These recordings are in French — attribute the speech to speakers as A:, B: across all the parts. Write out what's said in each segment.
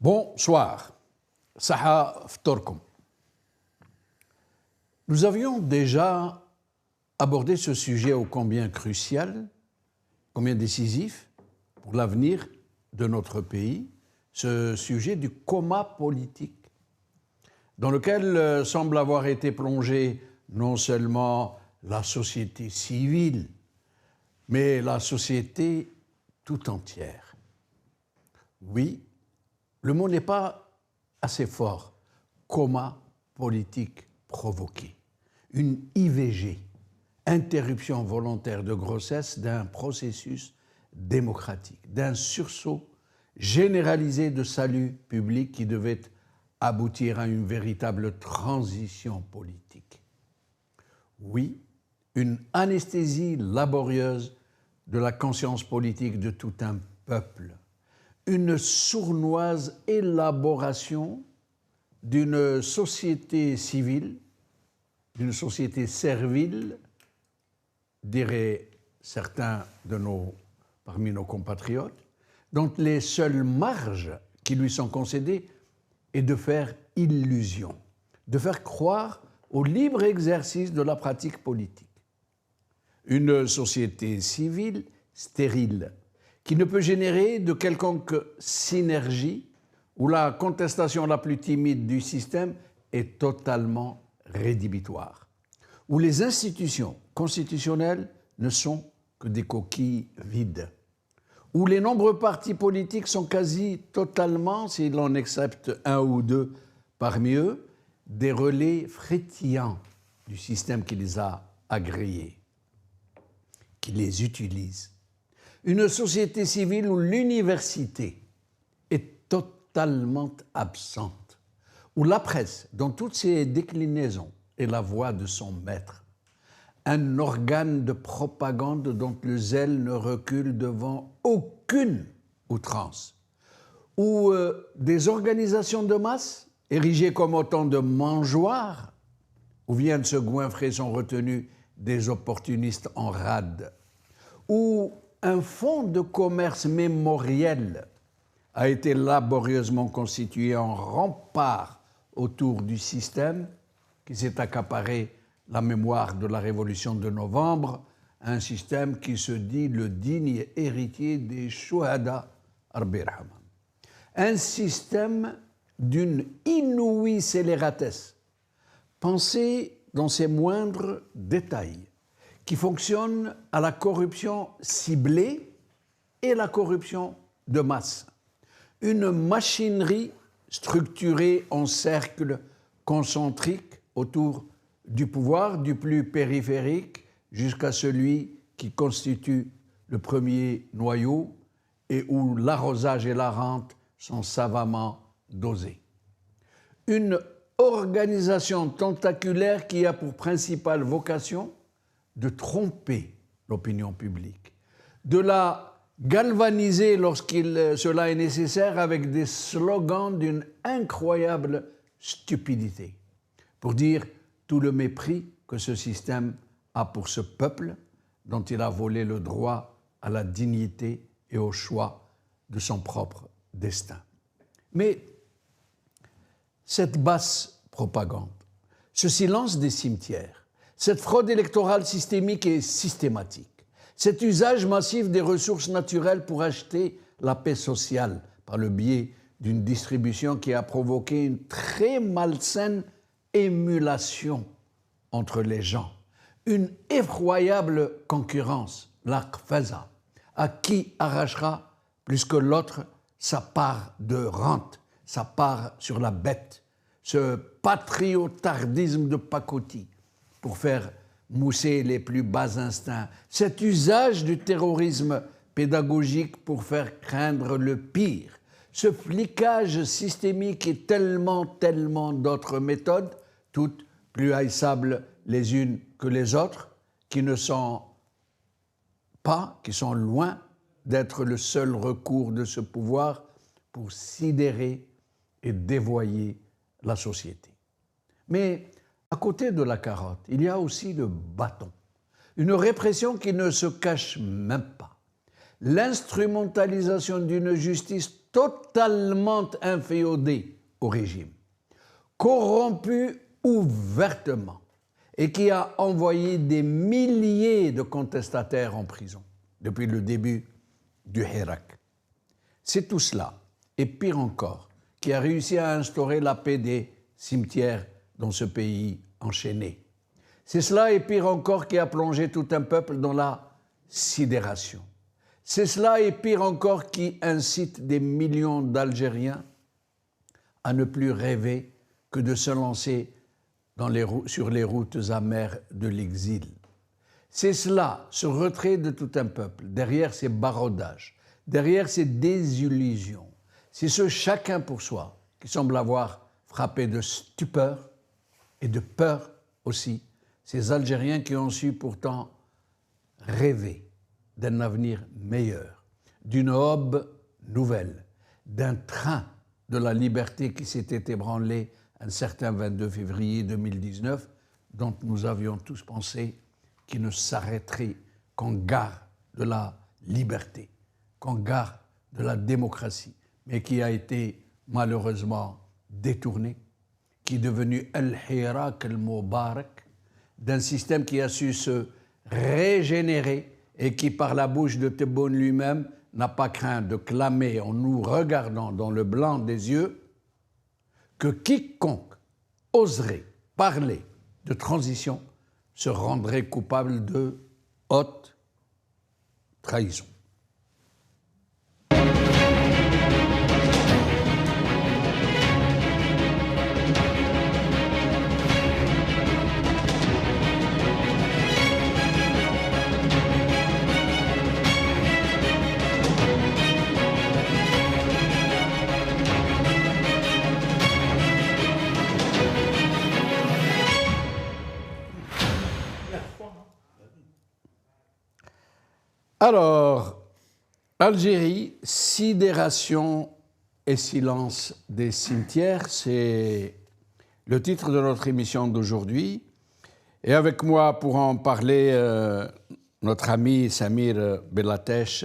A: Bonsoir, Saha Ftorkum. Nous avions déjà abordé ce sujet ô combien crucial, combien décisif pour l'avenir de notre pays, ce sujet du coma politique, dans lequel semble avoir été plongée non seulement la société civile, mais la société tout entière. Oui, le mot n'est pas assez fort. Coma politique provoqué. Une IVG, interruption volontaire de grossesse d'un processus démocratique, d'un sursaut généralisé de salut public qui devait aboutir à une véritable transition politique. Oui, une anesthésie laborieuse de la conscience politique de tout un peuple, une sournoise élaboration d'une société civile, d'une société servile, diraient certains parmi nos compatriotes, dont les seules marges qui lui sont concédées est de faire illusion, de faire croire au libre exercice de la pratique politique. Une société civile stérile, qui ne peut générer de quelconque synergie où la contestation la plus timide du système est totalement rédhibitoire, où les institutions constitutionnelles ne sont que des coquilles vides, où les nombreux partis politiques sont quasi totalement, si l'on accepte un ou deux parmi eux, des relais frétillants du système qui les a agréés, qui les utilise. Une société civile où l'université est totalement absente, où la presse, dans toutes ses déclinaisons, est la voix de son maître, un organe de propagande dont le zèle ne recule devant aucune outrance, où des organisations de masse, érigées comme autant de mangeoires, où viennent se goinfrer sont retenus des opportunistes en rade, où un fonds de commerce mémoriel a été laborieusement constitué en rempart autour du système qui s'est accaparé la mémoire de la Révolution de novembre, un système qui se dit le digne héritier des Chouhada Arbirham. Un système d'une inouïe scélératesse, pensé dans ses moindres détails, qui fonctionne à la corruption ciblée et la corruption de masse. Une machinerie structurée en cercles concentriques autour du pouvoir, du plus périphérique jusqu'à celui qui constitue le premier noyau et où l'arrosage et la rente sont savamment dosés. Une organisation tentaculaire qui a pour principale vocation de tromper l'opinion publique, de la galvaniser cela est nécessaire avec des slogans d'une incroyable stupidité, pour dire tout le mépris que ce système a pour ce peuple dont il a volé le droit à la dignité et au choix de son propre destin. Mais cette basse propagande, ce silence des cimetières, cette fraude électorale systémique et systématique, cet usage massif des ressources naturelles pour acheter la paix sociale par le biais d'une distribution qui a provoqué une très malsaine émulation entre les gens, une effroyable concurrence, la qfaza, à qui arrachera plus que l'autre sa part de rente, sa part sur la bête, ce patriotardisme de pacotille pour faire mousser les plus bas instincts, cet usage du terrorisme pédagogique pour faire craindre le pire, ce flicage systémique et tellement d'autres méthodes, toutes plus haïssables les unes que les autres, qui ne sont pas, qui sont loin d'être le seul recours de ce pouvoir pour sidérer et dévoyer la société. Mais à côté de la carotte, il y a aussi le bâton, une répression qui ne se cache même pas. l'instrumentalisation d'une justice totalement inféodée au régime, corrompue ouvertement et qui a envoyé des milliers de contestataires en prison depuis le début du Hirak. C'est tout cela, et pire encore, qui a réussi à instaurer la paix des cimetières dans ce pays enchaîné. C'est cela, et pire encore, qui a plongé tout un peuple dans la sidération. C'est cela, et pire encore, qui incite des millions d'Algériens à ne plus rêver que de se lancer sur les routes amères de l'exil. C'est cela, ce retrait de tout un peuple, derrière ces baraudages, derrière ces désillusions. C'est ce chacun pour soi qui semble avoir frappé de stupeur et de peur aussi ces Algériens qui ont su pourtant rêver d'un avenir meilleur, d'une aube nouvelle, d'un train de la liberté qui s'était ébranlé un certain 22 février 2019, dont nous avions tous pensé qu'il ne s'arrêterait qu'en gare de la liberté, qu'en gare de la démocratie, mais qui a été malheureusement détourné, qui est devenu Al-Hirak al-Mubarak, d'un système qui a su se régénérer et qui, par la bouche de Tebboune lui-même, n'a pas craint de clamer en nous regardant dans le blanc des yeux que quiconque oserait parler de transition se rendrait coupable de haute trahison. Alors, Algérie, sidération et silence des cimetières, c'est le titre de notre émission d'aujourd'hui. Et avec moi pour en parler, notre ami Samir Bellateche,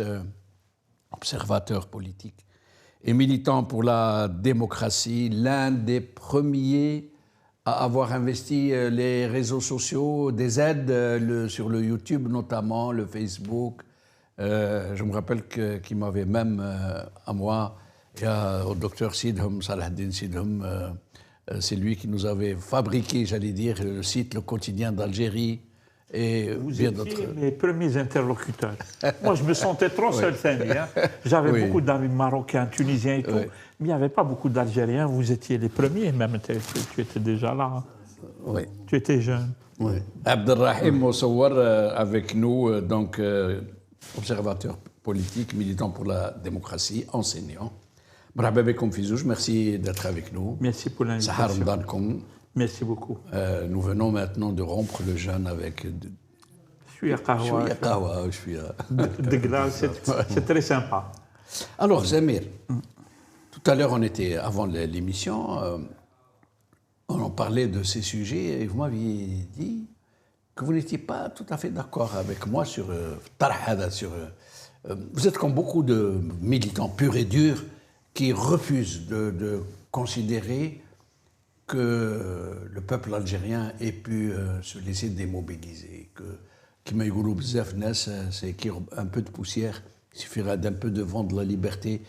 A: observateur politique et militant pour la démocratie, l'un des premiers à avoir investi les réseaux sociaux, des aides sur le YouTube notamment, le Facebook. Je me rappelle qu'il m'avait même, à moi et au docteur Sidhom, Salahdin Sidhom, c'est lui qui nous avait fabriqué, j'allais dire, le site Le Quotidien d'Algérie et
B: vous
A: bien
B: étiez
A: d'autres.
B: mes premiers interlocuteurs. Moi, je me sentais trop seul, Samy. Hein. J'avais
A: Oui.
B: beaucoup d'amis marocains, tunisiens et tout,
A: Oui.
B: mais il n'y avait pas beaucoup d'Algériens. Vous étiez les premiers, même tu étais déjà là. Hein.
A: Oui.
B: Tu étais jeune.
A: Oui. Abdelrahim Moussouar avec nous, donc observateur politique, militant pour la démocratie, enseignant. Marhaba bekoum Fizouj, merci d'être avec nous.
B: Merci pour
A: Sahar
B: l'invitation.
A: Mdankoum.
B: Merci beaucoup.
A: Nous venons maintenant de rompre le jeûne avec
B: Je suis à Kahwa.
A: Kahwa, je suis à...
B: De glace, c'est très sympa.
A: Alors, Samir, tout à l'heure, on était, avant l'émission, on en parlait de ces sujets et vous m'aviez dit que vous n'étiez pas tout à fait d'accord avec moi sur Tarhada, vous êtes comme beaucoup de militants purs et durs qui refusent de considérer que le peuple algérien ait pu se laisser démobiliser, que c'est un peu de poussière, il suffira d'un peu de vent de la liberté,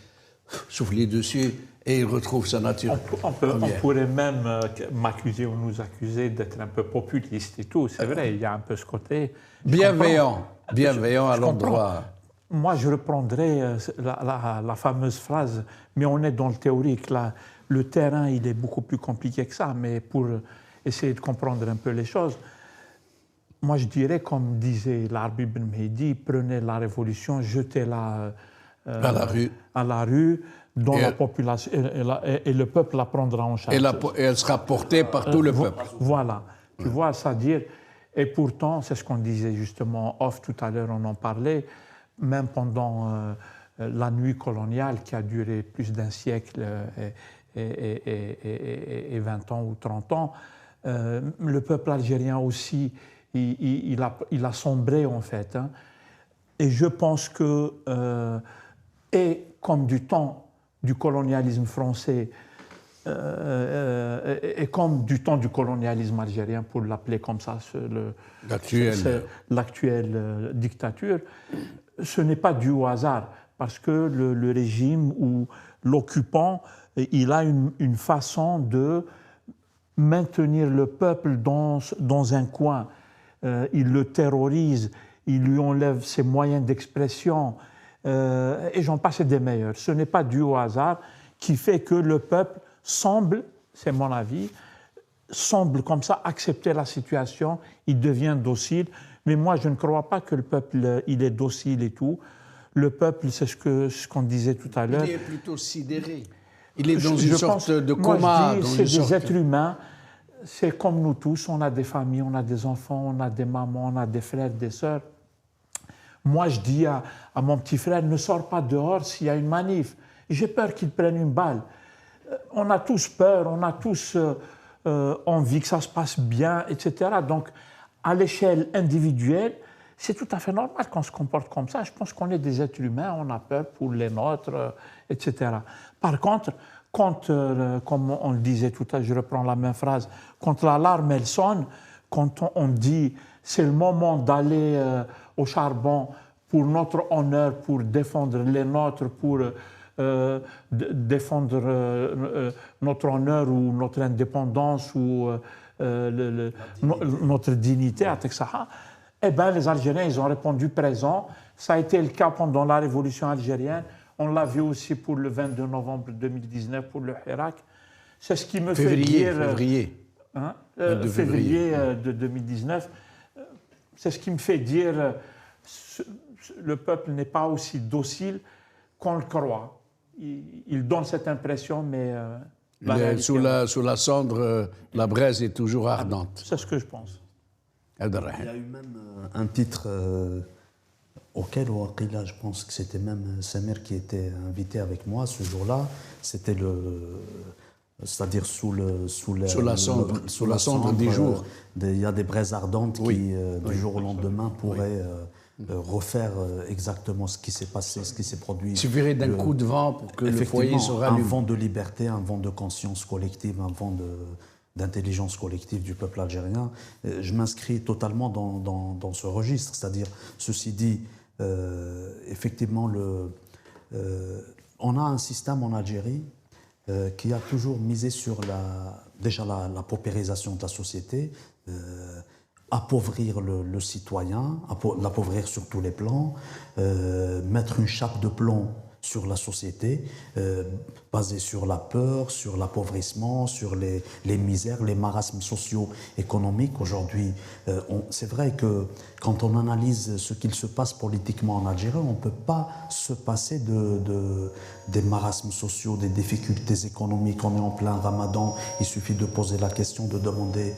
A: souffler dessus et il retrouve sa nature.
B: On pourrait même m'accuser ou nous accuser d'être un peu populiste et tout. C'est vrai, il y a un peu ce côté.
A: Bienveillant à
B: Je
A: l'endroit.
B: Moi, je reprendrai la fameuse phrase, mais on est dans le théorique. Là. Le terrain, il est beaucoup plus compliqué que ça, mais pour essayer de comprendre un peu les choses, moi, je dirais, comme disait l'Arbi ibn Mehdi, prenez la révolution, jetez-la à la rue, dont la population, et le peuple la prendra en charge.
A: Et elle sera portée par tout le peuple.
B: Voilà. Tu vois, c'est-à-dire, et pourtant, c'est ce qu'on disait justement off tout à l'heure, on en parlait, même pendant la nuit coloniale qui a duré plus d'un siècle et 20 ans ou 30 ans, le peuple algérien aussi, il a sombré en fait. Hein. Et je pense que, et comme du temps du colonialisme français, et comme du temps du colonialisme algérien, pour l'appeler comme ça, l'actuelle dictature, ce n'est pas dû au hasard, parce que le régime ou l'occupant, il a une façon de maintenir le peuple dans un coin. Il le terrorise, il lui enlève ses moyens d'expression, et j'en passe des meilleurs. Ce n'est pas dû au hasard qui fait que le peuple semble, c'est mon avis, semble comme ça accepter la situation, il devient docile. Mais moi, je ne crois pas que le peuple, il est docile et tout. Le peuple, c'est ce qu'on disait tout à l'heure.
A: Il est plutôt sidéré. Il est dans une sorte de coma.
B: Moi, je dis, c'est des êtres humains. C'est comme nous tous. On a des familles, on a des enfants, on a des mamans, on a des frères, des sœurs. Moi, je dis à mon petit frère, ne sors pas dehors s'il y a une manif. J'ai peur qu'il prenne une balle. On a tous peur, on a tous envie que ça se passe bien, etc. Donc, à l'échelle individuelle, c'est tout à fait normal qu'on se comporte comme ça. Je pense qu'on est des êtres humains, on a peur pour les nôtres, etc. Par contre, quand, comme on le disait tout à l'heure, je reprends la même phrase, quand l'alarme elle sonne, quand on dit c'est le moment d'aller au charbon pour notre honneur, pour défendre les nôtres, pour défendre notre honneur ou notre indépendance ou notre dignité, eh bien, les Algériens, ils ont répondu présent. Ça a été le cas pendant la révolution algérienne. On l'a vu aussi pour le 22 novembre 2019 pour le Hirak. C'est ce qui me fait dire... Février de 2019. C'est ce qui me fait dire le peuple n'est pas aussi docile qu'on le croit. Il donne cette impression, mais...
A: sous la cendre, la braise est toujours ardente.
B: C'est ce que je pense.
C: Il y a eu même un titre auquel, je pense que c'était même Samir qui était invité avec moi ce jour-là. C'était c'est-à-dire sous la
A: cendre des jours.
C: Il y a des braises ardentes qui, du jour au lendemain, pourraient refaire exactement ce qui s'est passé, ce qui s'est produit.
A: Il suffirait d'un coup de vent pour que le foyer se rallume.
C: Un vent de liberté, un vent de conscience collective, un vent d'intelligence collective du peuple algérien. Je m'inscris totalement dans ce registre. C'est-à-dire, ceci dit, effectivement, on a un système en Algérie qui a toujours misé sur la paupérisation de la société, appauvrir le citoyen, l'appauvrir sur tous les plans, mettre une chape de plomb sur la société, basée sur la peur, sur l'appauvrissement, sur les misères, les marasmes sociaux, économiques. Aujourd'hui, c'est vrai que quand on analyse ce qu'il se passe politiquement en Algérie, on ne peut pas se passer des marasmes sociaux, des difficultés économiques. On est en plein ramadan, il suffit de poser la question, de demander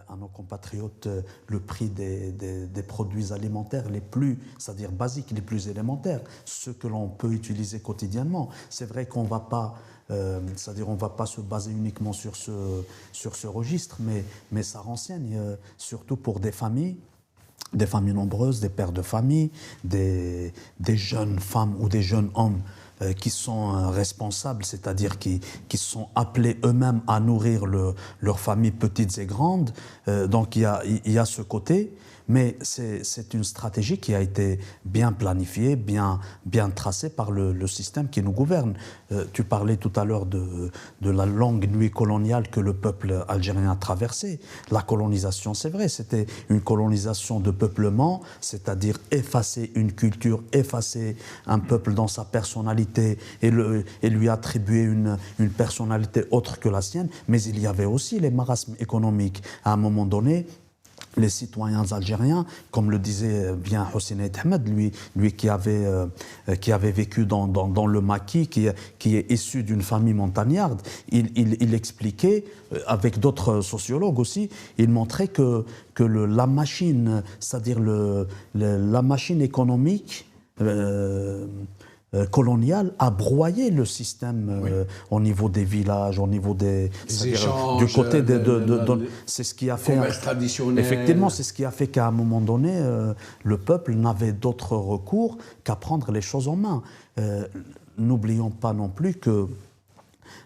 C: à nos compatriotes le prix des produits alimentaires les plus, c'est-à-dire basiques, les plus élémentaires, ceux que l'on peut utiliser quotidiennement. C'est vrai qu'on ne va pas, c'est-à-dire on va pas se baser uniquement sur ce registre, mais ça renseigne surtout pour des familles nombreuses, des pères de famille, des jeunes femmes ou des jeunes hommes qui sont responsables, c'est-à-dire qui sont appelés eux-mêmes à nourrir leurs familles petites et grandes. Donc il y a ce côté, mais c'est une stratégie qui a été bien planifiée, bien tracée par le système qui nous gouverne. Tu parlais tout à l'heure de la longue nuit coloniale que le peuple algérien a traversée. La colonisation, c'est vrai, c'était une colonisation de peuplement, c'est-à-dire effacer une culture, effacer un peuple dans sa personnalité et lui attribuer une personnalité autre que la sienne. Mais il y avait aussi les marasmes économiques. À un moment donné, les citoyens algériens, comme le disait bien Hossein Ahmed, lui qui avait vécu dans le maquis, qui est issu d'une famille montagnarde, il expliquait, avec d'autres sociologues aussi, il montrait que la machine, c'est-à-dire la machine économique, coloniale a broyé le système au niveau des villages, au niveau des
A: échanges,
C: du côté c'est ce qui a fait
A: commerce traditionnel.
C: Effectivement, c'est ce qui a fait qu'à un moment donné, le peuple n'avait d'autre recours qu'à prendre les choses en main. N'oublions pas non plus que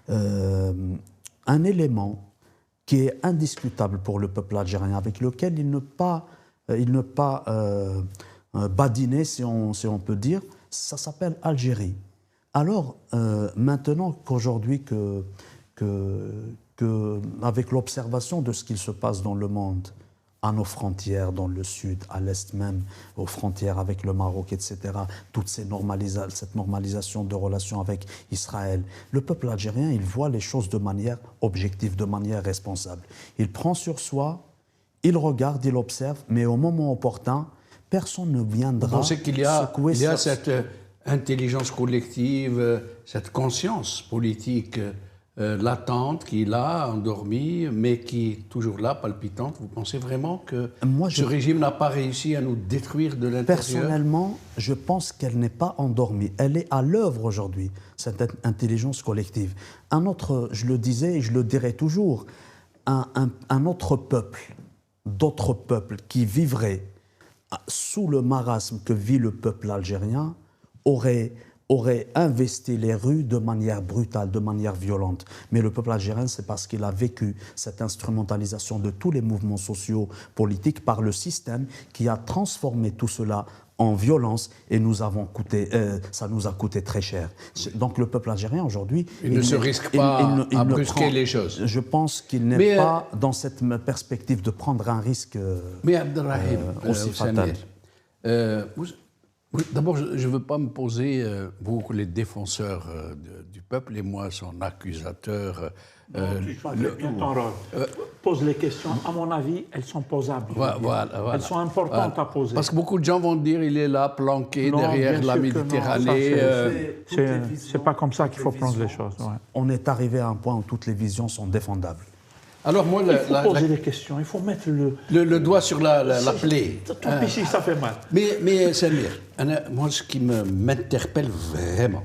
C: un élément qui est indiscutable pour le peuple algérien, avec lequel il ne pas badiner, si on peut dire, ça s'appelle Algérie. Alors, maintenant qu'aujourd'hui, avec l'observation de ce qu'il se passe dans le monde, à nos frontières, dans le sud, à l'est même, aux frontières avec le Maroc, etc., cette normalisation de relations avec Israël, le peuple algérien, il voit les choses de manière objective, de manière responsable. Il prend sur soi, il regarde, il observe, mais au moment opportun, personne ne viendra
A: Vous pensez qu'il y a
C: secouer
A: cette intelligence collective, cette conscience politique latente qui est là, endormie, mais qui est toujours là, palpitante. Vous pensez vraiment que ce régime n'a pas réussi à nous détruire de l'intérieur?
C: Personnellement, je pense qu'elle n'est pas endormie. Elle est à l'œuvre aujourd'hui, cette intelligence collective. Un autre, je le disais et je le dirai toujours, un autre peuple, d'autres peuples qui vivraient sous le marasme que vit le peuple algérien aurait investi les rues de manière brutale, de manière violente. Mais le peuple algérien, c'est parce qu'il a vécu cette instrumentalisation de tous les mouvements sociaux, politiques par le système qui a transformé tout cela en violence et ça nous a coûté très cher. Donc le peuple algérien aujourd'hui...
A: Il ne se risque pas à brusquer les choses.
C: Je pense qu'il n'est pas dans cette perspective de prendre un risque aussi fatal.
A: D'abord, je ne veux pas me poser, vous, les défenseurs du peuple, et moi, son accusateur.
B: Tu choisis bien ton rôle. Pose les questions. À mon avis, elles sont posables.
A: Voilà.
B: Elles sont importantes à poser.
A: Parce que beaucoup de gens vont dire qu'il est là, planqué derrière la Méditerranée.
B: C'est pas comme ça qu'il faut prendre les choses. Ouais.
C: On est arrivé à un point où toutes les visions sont défendables.
A: Alors moi,
B: il faut poser des questions, il faut mettre
A: le doigt sur la plaie.
B: Tout ici, ça fait mal.
A: Mais Samir, moi, ce qui m'interpelle vraiment,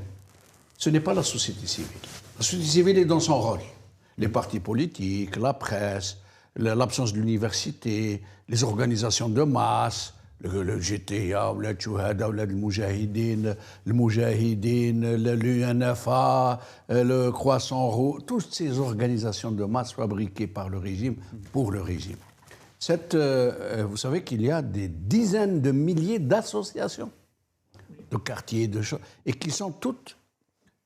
A: ce n'est pas la société civile. La société civile est dans son rôle. Les partis politiques, la presse, l'absence de l'université, les organisations de masse, le GTA, le Chouhada, le Moujahidine, l'UNFA, le Croissant Rouge, toutes ces organisations de masse fabriquées par le régime pour le régime. Vous savez qu'il y a des dizaines de milliers d'associations, de quartiers, de choses, et qui sont toutes,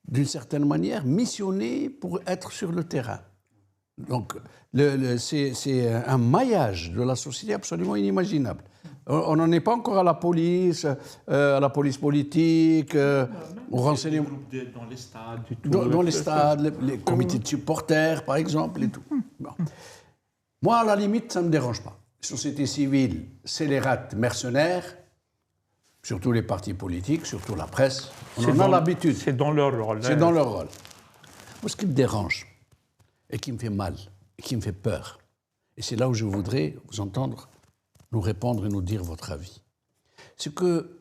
A: d'une certaine manière, missionnées pour être sur le terrain. Donc, c'est un maillage de la société absolument inimaginable. On n'en est pas encore à la police politique, au renseignement.
B: Dans les stades,
A: dans les stades, les comités de supporters, par exemple, et tout. Bon. Moi, à la limite, ça ne me dérange pas. La société civile, c'est les rats mercenaires, surtout les partis politiques, surtout la presse. On en a l'habitude.
B: C'est dans leur rôle.
A: C'est dans leur rôle. Moi, ce qui me dérange, et qui me fait mal, et qui me fait peur, et c'est là où je voudrais vous entendre nous répondre et nous dire votre avis. C'est que,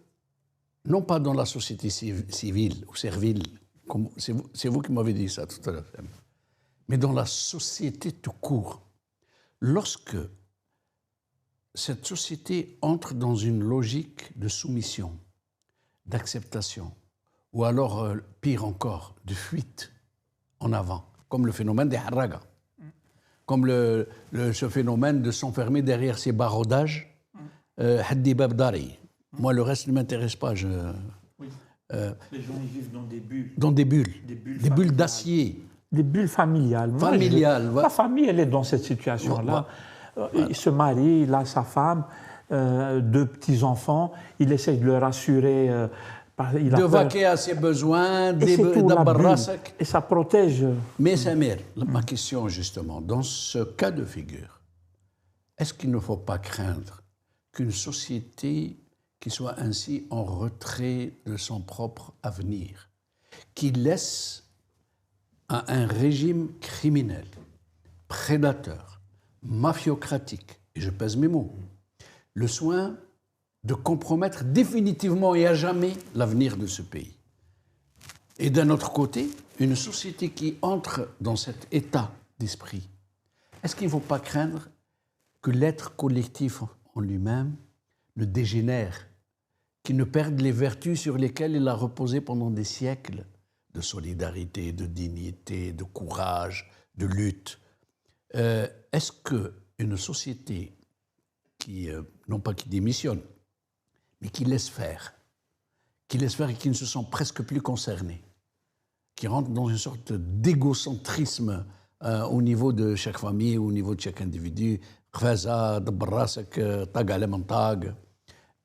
A: non pas dans la société civile ou servile, c'est vous qui m'avez dit ça tout à l'heure, mais dans la société tout court, lorsque cette société entre dans une logique de soumission, d'acceptation, ou alors, pire encore, de fuite en avant, comme le phénomène des harragas, comme ce phénomène de s'enfermer derrière ces baraudages, haddi bab dari. Moi, le reste ne m'intéresse pas.
B: Les gens ils vivent dans des bulles.
A: Dans des bulles d'acier.
B: Des bulles familiales. Ma famille, elle est dans cette situation-là. Il se marie, il a sa femme, 2 petits-enfants, il essaie de le rassurer.
A: De vaquer à ses besoins,
B: et ça protège.
A: Mais Samir, ma question justement, dans ce cas de figure, est-ce qu'il ne faut pas craindre qu'une société qui soit ainsi en retrait de son propre avenir, qui laisse à un régime criminel, prédateur, mafiocratique, et je pèse mes mots, le soin de compromettre définitivement et à jamais l'avenir de ce pays. Et d'un autre côté, une société qui entre dans cet état d'esprit, est-ce qu'il ne faut pas craindre que l'être collectif en lui-même ne dégénère, qu'il ne perde les vertus sur lesquelles il a reposé pendant des siècles de solidarité, de dignité, de courage, de lutte? Est-ce qu'une société qui, non pas qui démissionne, mais qui laisse faire et qui ne se sent presque plus concernée, qui rentre dans une sorte d'égocentrisme au niveau de chaque famille, au niveau de chaque individu,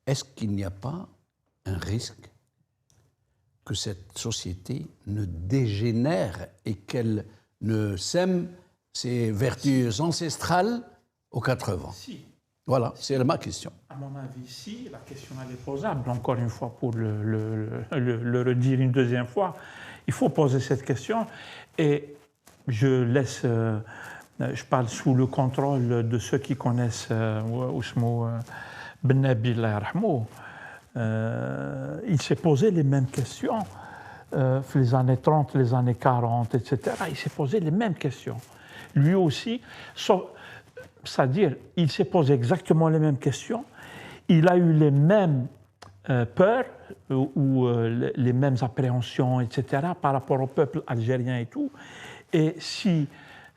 A: est-ce qu'il n'y a pas un risque que cette société ne dégénère et qu'elle ne sème ses vertus ancestrales aux quatre vents?
B: Si.
A: Voilà, c'est ma question.
B: À mon avis, si, la question elle est posable. Encore une fois, pour le redire une deuxième fois, il faut poser cette question. Et je laisse, je parle sous le contrôle de ceux qui connaissent Ousmou Ben Nabi, il s'est posé les mêmes questions. Les années 30, les années 40, etc. Il s'est posé les mêmes questions. Lui aussi, c'est-à-dire, il s'est posé exactement les mêmes questions, il a eu les mêmes peurs ou les mêmes appréhensions, etc., par rapport au peuple algérien et tout. Et si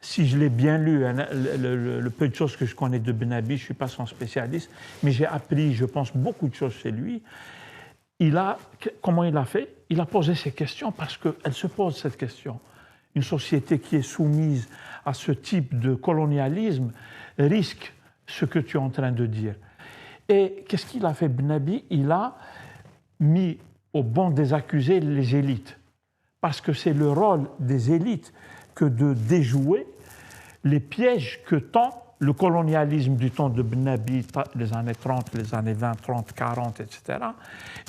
B: je l'ai bien lu, hein, le peu de choses que je connais de Ben Nabi, je ne suis pas son spécialiste, mais j'ai appris, je pense, beaucoup de choses chez lui. Comment il a fait? Il a posé ces questions parce qu'elle se pose cette question. Une société qui est soumise à ce type de colonialisme risque ce que tu es en train de dire. Et qu'est-ce qu'il a fait, Ben Nabi? Il a mis au banc des accusés les élites. Parce que c'est le rôle des élites que de déjouer les pièges que tend le colonialisme du temps de Ben Nabi, les années 30, les années 20, 30, 40, etc.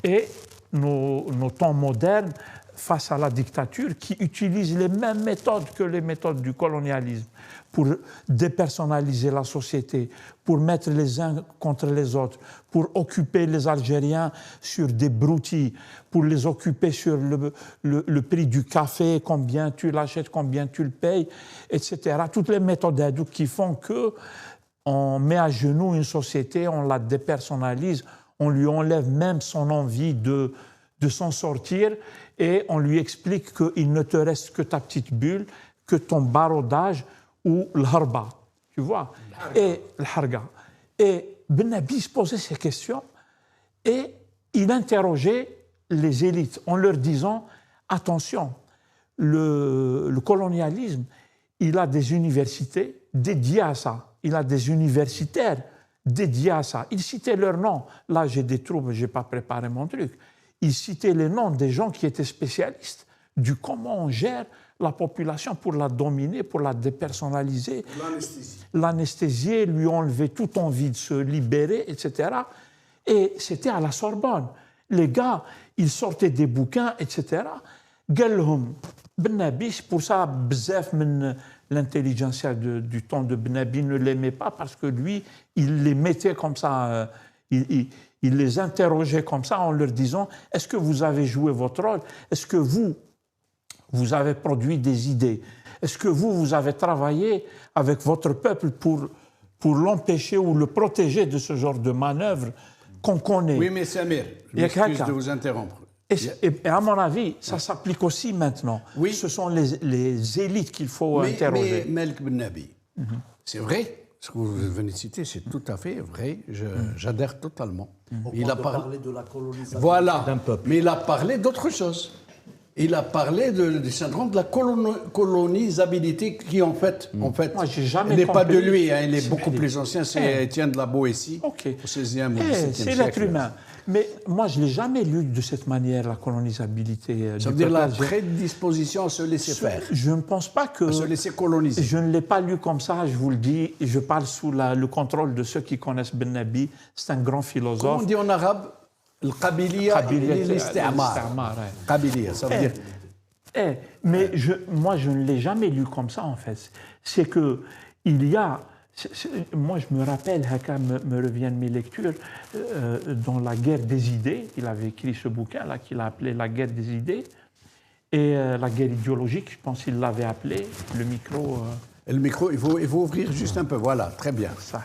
B: Et nos temps modernes face à la dictature qui utilise les mêmes méthodes que les méthodes du colonialisme pour dépersonnaliser la société, pour mettre les uns contre les autres, pour occuper les Algériens sur des broutilles, pour les occuper sur le prix du café, combien tu l'achètes, combien tu le payes, etc. Toutes les méthodes qui font qu'on met à genoux une société, on la dépersonnalise, on lui enlève même son envie de s'en sortir et on lui explique qu'il ne te reste que ta petite bulle, que ton barodage ou l'harba, tu vois, et l'harga. Et Ben Nabi se posait ces questions et il interrogeait les élites en leur disant « Attention, le colonialisme, il a des universités dédiées à ça, il a des universitaires dédiés à ça. » Il citait leurs noms. Là, j'ai des troubles, je n'ai pas préparé mon truc. Il citait les noms des gens qui étaient spécialistes du comment on gère la population pour la dominer, pour la dépersonnaliser, l'anesthésier, lui enlever toute envie de se libérer, etc. Et c'était à la Sorbonne. Les gars, ils sortaient des bouquins, etc. قالهم Ben Nabi, c'est pour ça bzaf l'intelligentsia du temps de Ben Nabi ne l'aimait pas parce que lui, il les mettait comme ça, il les interrogeait comme ça en leur disant « Est-ce que vous avez joué votre rôle? Est-ce que vous avez produit des idées? Est-ce que vous avez travaillé avec votre peuple pour l'empêcher ou le protéger de ce genre de manœuvre qu'on connaît ?»
A: Oui, mais Samir, je m'excuse de vous interrompre.
B: Et à mon avis, ça s'applique aussi maintenant.
A: Oui.
B: Ce sont les élites qu'il faut interroger.
A: Mais Melk Ben Nabi, c'est vrai, ce que vous venez de citer, c'est tout à fait vrai, j'adhère totalement.
C: Il a parlé de la colonisation
A: d'un peuple. Mais il a parlé d'autre chose. Il a parlé du syndrome de la colonisabilité qui, en fait
B: Moi,
A: il n'est pas de lui, hein, il est beaucoup plus ancien, c'est Étienne de la Boétie, au XVIe ou XVIIe siècle.
B: C'est l'être humain. Mais moi, je ne l'ai jamais lu de cette manière, la colonisabilité.
A: Ça veut dire la prédisposition à se laisser faire.
B: Je ne pense pas que...
A: À se laisser coloniser.
B: Je ne l'ai pas lu comme ça, je vous le dis. Je parle sous le contrôle de ceux qui connaissent Ben Nabi. C'est un grand philosophe.
A: Comment on dit en arabe? Le Qabiliya, l'Istimar. Qabiliya, ça veut dire...
B: Mais moi, je ne l'ai jamais lu comme ça, en fait. C'est qu'il y a... Moi, je me rappelle, Haka me reviennent mes lectures, dans La guerre des idées, il avait écrit ce bouquin-là qu'il a appelé La guerre des idées, et la guerre idéologique, je pense qu'il l'avait appelé, le micro.
A: Et le micro, il faut ouvrir juste un peu, voilà, très bien.
B: Ça.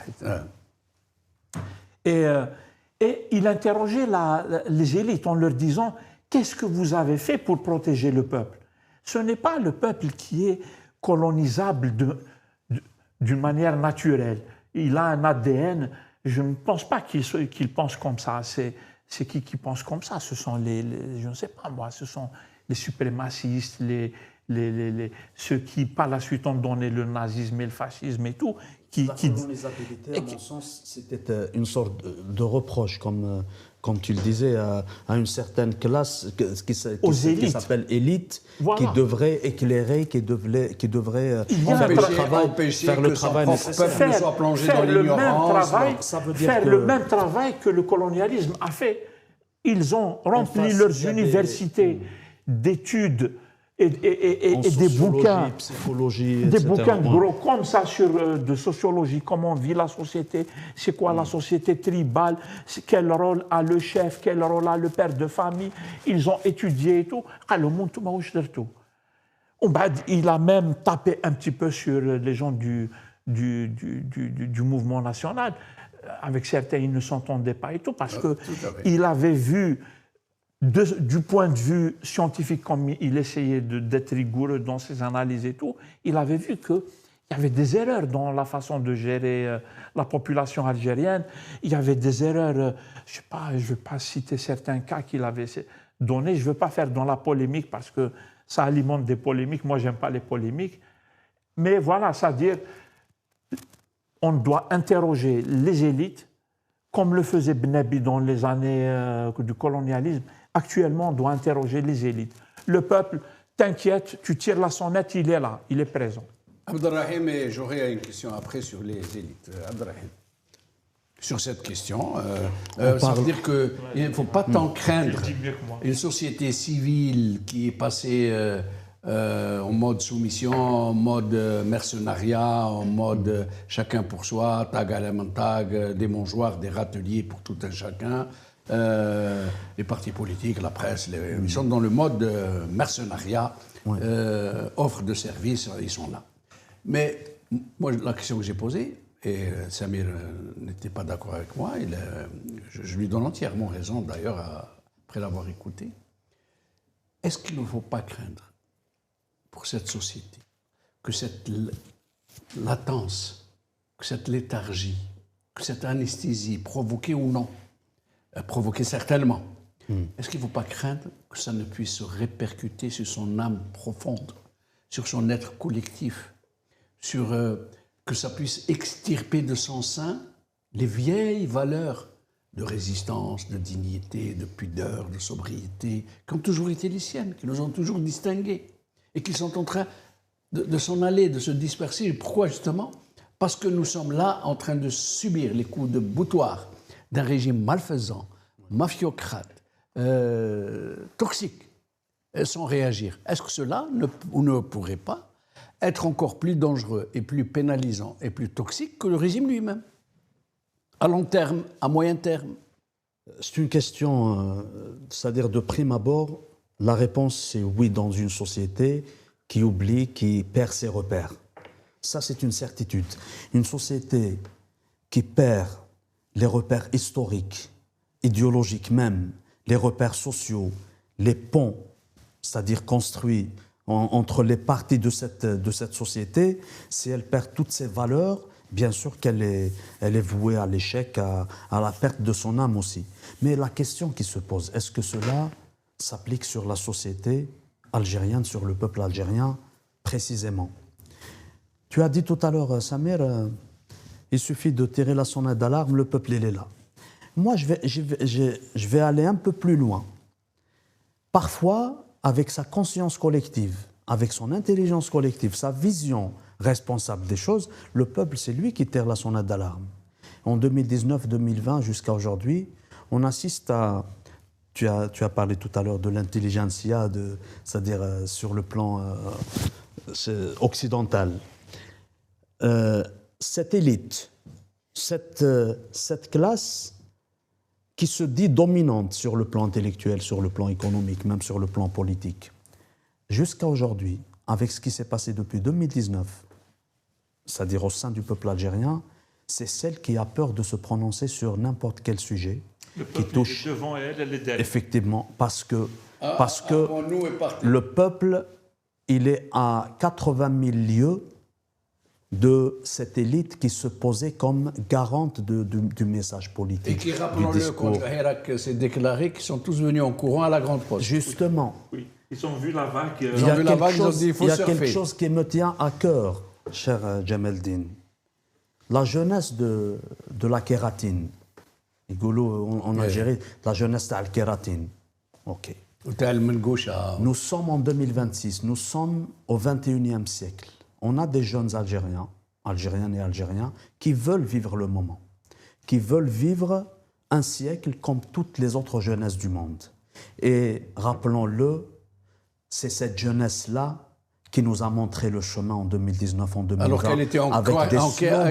B: Et il interrogeait les élites en leur disant « Qu'est-ce que vous avez fait pour protéger le peuple ?» Ce n'est pas le peuple qui est colonisable d'une manière naturelle. Il a un ADN. Je ne pense pas qu'il pense comme ça. C'est qui pense comme ça? Ce sont je ne sais pas moi, ce sont les suprémacistes, ceux qui par la suite ont donné le nazisme et le fascisme et tout.
C: La colonisabilité, à mon sens, c'était une sorte de reproche, comme tu le disais, à une certaine classe qui s'appelle élite, voilà, qui devrait éclairer, qui devrait
A: faire le travail nécessaire.
B: Faire le même travail que le colonialisme a fait. Ils ont rempli leurs universités d'études et des bouquins, des bouquins gros comme ça de sociologie, comment vit la société, c'est quoi la société tribale, quel rôle a le chef, quel rôle a le père de famille. Ils ont étudié et tout. Il a même tapé un petit peu sur les gens du mouvement national. Avec certains, il ne s'entendait pas et tout, parce qu'il avait vu, du point de vue scientifique, comme il essayait d'être rigoureux dans ses analyses et tout, il avait vu qu'il y avait des erreurs dans la façon de gérer la population algérienne. Il y avait des erreurs, je ne vais pas citer certains cas qu'il avait donnés, je ne veux pas faire dans la polémique parce que ça alimente des polémiques. Moi, je n'aime pas les polémiques. Mais voilà, c'est-à-dire, on doit interroger les élites, comme le faisait Benabi dans les années du colonialisme. Actuellement, on doit interroger les élites. Le peuple, t'inquiète, tu tires la sonnette, il est là, il est présent.
A: Abdelrahim, j'aurai une question après sur les élites. Abdelrahim, sur cette question, ça veut dire qu'il ne faut pas tant craindre une société civile qui est passée en mode soumission, en mode mercenariat, en mode chacun pour soi, tag à la main tag, des mangeoires, des râteliers pour tout un chacun. Les partis politiques, la presse, ils sont dans le mode mercenariat, offre de services, ils sont là. Mais moi, la question que j'ai posée, et Samir n'était pas d'accord avec moi, je lui donne entièrement raison d'ailleurs après l'avoir écouté. Est-ce qu'il ne faut pas craindre pour cette société que cette latence, que cette léthargie, que cette anesthésie, provoquée ou non, provoquée certainement, est-ce qu'il ne faut pas craindre que ça ne puisse se répercuter sur son âme profonde, sur son être collectif, que ça puisse extirper de son sein les vieilles valeurs de résistance, de dignité, de pudeur, de sobriété, qui ont toujours été les siennes, qui nous ont toujours distingués, et qui sont en train de s'en aller, de se disperser. Pourquoi justement? Parce que nous sommes là en train de subir les coups de boutoir d'un régime malfaisant, mafiocrate, toxique, sans réagir. Est-ce que cela ne pourrait pas être encore plus dangereux et plus pénalisant et plus toxique que le régime lui-même? À long terme, à moyen terme?
C: C'est une question, c'est-à-dire de prime abord, la réponse c'est oui dans une société qui oublie, qui perd ses repères. Ça c'est une certitude. Une société qui perd les repères historiques, idéologiques même, les repères sociaux, les ponts, c'est-à-dire construits entre les parties de cette société, si elle perd toutes ses valeurs, bien sûr qu'elle est vouée à l'échec, à la perte de son âme aussi. Mais la question qui se pose, est-ce que cela s'applique sur la société algérienne, sur le peuple algérien précisément? Tu as dit tout à l'heure, Samir, il suffit de tirer la sonnette d'alarme, le peuple il est là. Moi, je vais aller un peu plus loin. Parfois, avec sa conscience collective, avec son intelligence collective, sa vision responsable des choses, le peuple, c'est lui qui tire la sonnette d'alarme. En 2019-2020, jusqu'à aujourd'hui, on assiste à... Tu as parlé tout à l'heure de l'intelligentsia, c'est-à-dire sur le plan occidental. Cette élite, cette classe qui se dit dominante sur le plan intellectuel, sur le plan économique, même sur le plan politique, jusqu'à aujourd'hui, avec ce qui s'est passé depuis 2019, c'est-à-dire au sein du peuple algérien, c'est celle qui a peur de se prononcer sur n'importe quel sujet
B: Le
C: qui
B: peuple
C: touche.
B: est devant elle, elle est derrière.
C: Effectivement, parce que
A: Avant nous est parti.
C: le peuple, il est à 80 000 lieues de cette élite qui se posait comme garante du message politique.
A: Et qui,
C: du
A: rappelons-le,
C: discours.
A: contre Hirak s'est déclaré qu'ils sont tous venus en courant à la Grande Poste.
C: Justement,
B: Oui, ils ont vu la vague.
A: Ils ont vu la vague, ils ont dit, il faut
C: il y a
A: surfer.
C: quelque chose qui me tient à cœur, cher Jameldine. La jeunesse de la kératine. En Algérie, la jeunesse de la kératine. OK. Nous sommes en 2026, nous sommes au 21e siècle. On a des jeunes Algériens, Algériennes et Algériens, qui veulent vivre le moment, qui veulent vivre un siècle comme toutes les autres jeunesses du monde. Et rappelons-le, c'est cette jeunesse-là qui nous a montré le chemin en 2019, en 2020,
A: alors qu'elle était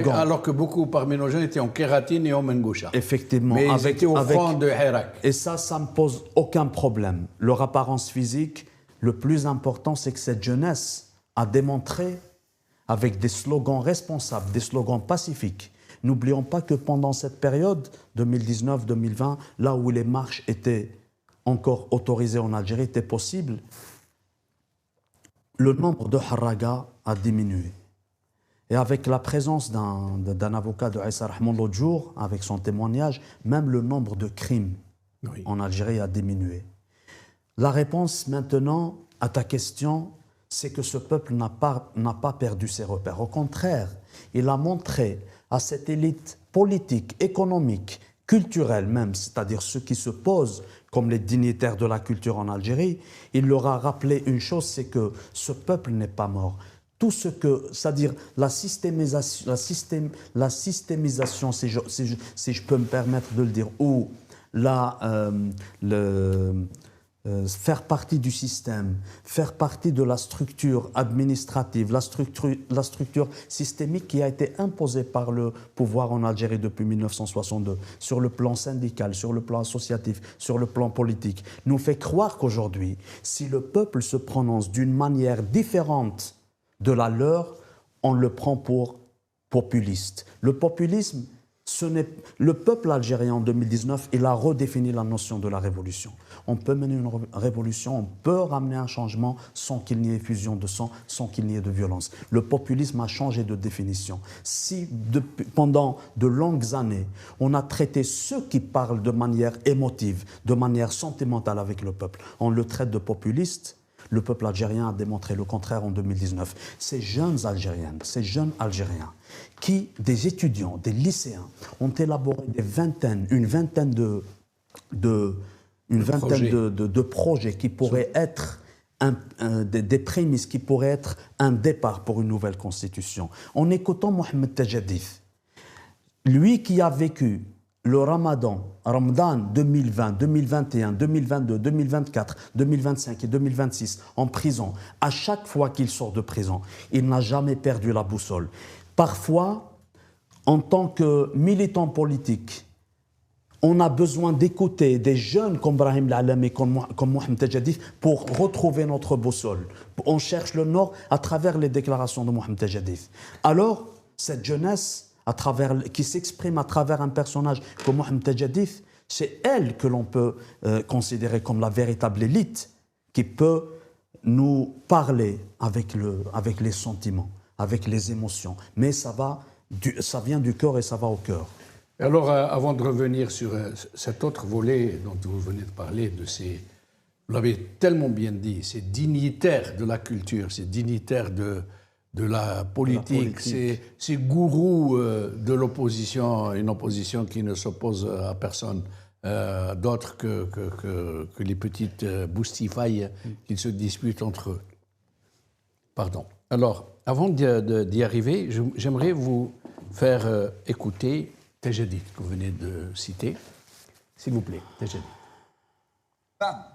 A: alors que beaucoup parmi nos jeunes étaient en kératine et en mengoucha.
C: Effectivement.
A: Mais ils étaient au front de Hirak.
C: Et ça ne pose aucun problème. Leur apparence physique, le plus important, c'est que cette jeunesse a démontré, avec des slogans responsables, des slogans pacifiques. N'oublions pas que pendant cette période, 2019-2020, là où les marches étaient encore autorisées en Algérie, étaient possibles, le nombre de harraga a diminué. Et avec la présence d'un avocat de Issa Rahman l'autre jour, avec son témoignage, même le nombre de crimes en Algérie a diminué. La réponse maintenant à ta question, c'est que ce peuple n'a pas perdu ses repères. Au contraire, il a montré à cette élite politique, économique, culturelle même, c'est-à-dire ceux qui se posent comme les dignitaires de la culture en Algérie, il leur a rappelé une chose, c'est que ce peuple n'est pas mort. Tout ce que, c'est-à-dire la systémisation, si je peux me permettre de le dire, ou faire partie du système, faire partie de la structure administrative, la structure systémique qui a été imposée par le pouvoir en Algérie depuis 1962, sur le plan syndical, sur le plan associatif, sur le plan politique, nous fait croire qu'aujourd'hui, si le peuple se prononce d'une manière différente de la leur, on le prend pour populiste. Le populisme, le peuple algérien en 2019, il a redéfini la notion de la révolution. On peut mener une révolution, on peut ramener un changement sans qu'il n'y ait effusion de sang, sans qu'il n'y ait de violence. Le populisme a changé de définition. Si pendant de longues années, on a traité ceux qui parlent de manière émotive, de manière sentimentale avec le peuple, on le traite de populiste, le peuple algérien a démontré le contraire en 2019. Ces jeunes Algériennes, ces jeunes Algériens, des étudiants, des lycéens, ont élaboré une vingtaine de projets qui pourraient être des prémices, qui pourraient être un départ pour une nouvelle constitution. En écoutant Mohamed Tajadif, lui qui a vécu le Ramadan 2020, 2021, 2022, 2024, 2025 et 2026 en prison, à chaque fois qu'il sort de prison, il n'a jamais perdu la boussole. Parfois, en tant que militant politique, on a besoin d'écouter des jeunes comme Brahim Lalami, comme Mohamed Tajadif, pour retrouver notre boussole. On cherche le nord à travers les déclarations de Mohamed Tajadif. Alors, cette jeunesse qui s'exprime à travers un personnage comme Mohamed Tajadif, c'est elle que l'on peut considérer comme la véritable élite qui peut nous parler avec les sentiments, avec les émotions. Mais ça vient du cœur et ça va au cœur.
A: Alors, avant de revenir sur cet autre volet dont vous venez de parler, vous l'avez tellement bien dit, ces dignitaires de la culture, ces dignitaires de la politique, ces gourous de l'opposition, une opposition qui ne s'oppose à personne d'autre que les petites boustifailles qu'ils se disputent entre eux. Pardon. Alors, avant d'y arriver, j'aimerais vous faire écouter Tajadif, que vous venez de citer. S'il vous plaît, Tajadif.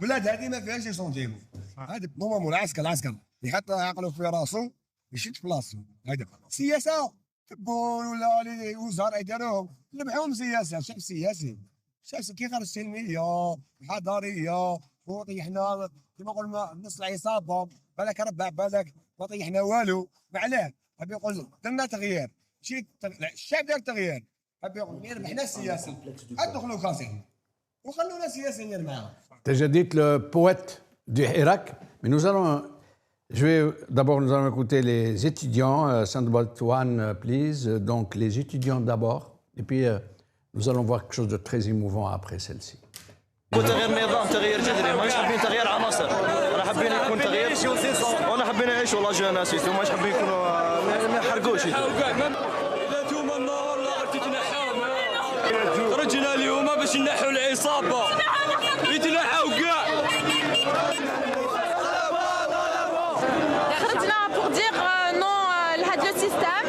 D: بلاد هذه ما فيهاش يصونتيمو هذا هما مول العسكر يحط عقله في راسو يشد في بلاصتو هذا سياسه تبون ولا الوزراء يديروهم لمحهم سياسه شعب سياسي كي غير السلميه الحضاريه وطيحنا كما قلنا نص العصابه بالك ربع بالك ما طيحنا والو معناه حاب يقول درنا تغيير ماشي الشعب دار تغيير حاب يقول ربحنا السياسه ادخلوا كاسين وخلونا سياسيين معاهم.
A: Déjà dit le poète du Irak, mais nous allons. D'abord, nous allons écouter les étudiants. Sandbalt One, please. Donc, les étudiants d'abord. Et puis, nous allons voir quelque chose de très émouvant après celle-ci.
E: تغيير نظام تغيير جذري ماناش حابين تغيير عناصر انا حابين يكون تغيير وانا حابين نعيشوا لا جوناسيس وماش حابين يكونوا ما يحرقوش
F: لا توما النهار لا غير تتنحاو خرجنا اليوم باش نحوا العصابه يتنحاو كاع
G: خرجنا pour dire non لهذا le système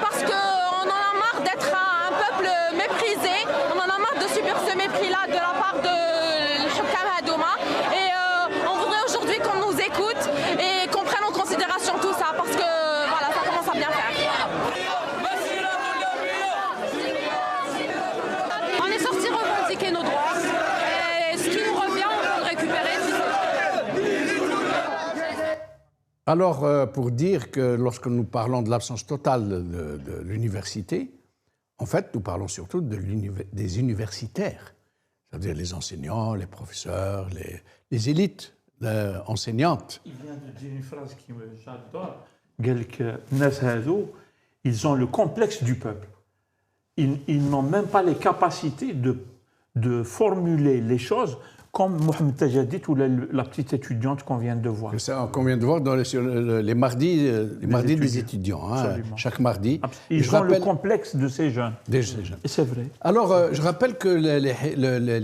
G: parce que on en a marre d'être un peuple méprisé, on en a marre de subir ce mépris là de la part de الحكام هذوما et on voudrait aujourd'hui qu'on nous écoute et qu'on prenne en considération tout ça parce que voilà ça commence à bien faire. On est sorti revendiquer nos droits et ce qui nous revient on peut le récupérer.
A: Alors, pour dire que lorsque nous parlons de l'absence totale de l'université, en fait, nous parlons surtout des universitaires, c'est-à-dire les enseignants, les professeurs, les élites enseignantes.
B: Il vient de dire une phrase que j'adore. الناس هذو, ils ont le complexe du peuple. Ils n'ont même pas les capacités de formuler les choses comme Mohamed Tajadit ou la petite étudiante qu'on vient de voir.
A: Ça, qu'on vient de voir sur les mardis des étudiants, hein, chaque mardi.
B: Ils ont le complexe de ces jeunes. Et c'est vrai.
A: Alors, je rappelle que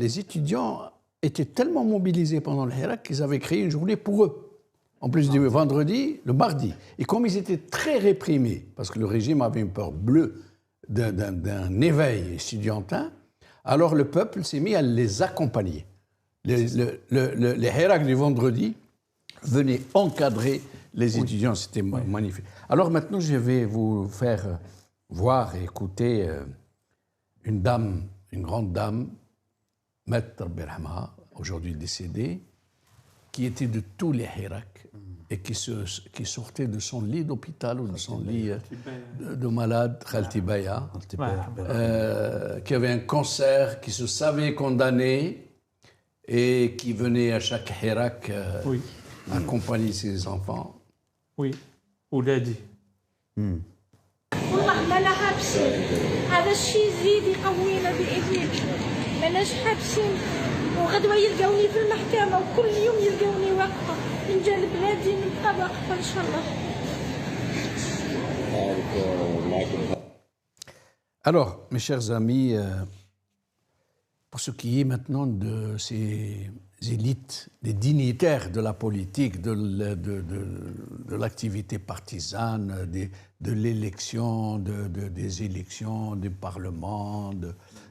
A: les étudiants étaient tellement mobilisés pendant le Hirak qu'ils avaient créé une journée pour eux. En plus du vendredi, le mardi. Et comme ils étaient très réprimés, parce que le régime avait une peur bleue d'un éveil estudiantin, alors le peuple s'est mis à les accompagner. Les Hirak du vendredi venaient encadrer les étudiants, c'était magnifique. Alors maintenant, je vais vous faire voir et écouter une dame, une grande dame, Maître Berhama, aujourd'hui décédée, qui était de tous les Hirak et qui sortait de son lit d'hôpital ou de son lit de malade, Khalti Baya, qui avait un cancer, qui se savait condamné et qui venait à chaque Hirak accompagner ses enfants.
B: Oui, ولادي.
H: والله ما حابسين هذا الشيء يزيد يقوينا بإذنك ماناش حابسين وغدوة يلقاوني في المحكمة وكل يوم يلقاوني واقفة نجا لبلادي نبقى واقفة إن شاء الله.
A: Alors, mes chers amis, pour ce qui est maintenant de ces élites, des dignitaires de la politique, de l'activité partisane, de l'élection, des élections, du Parlement,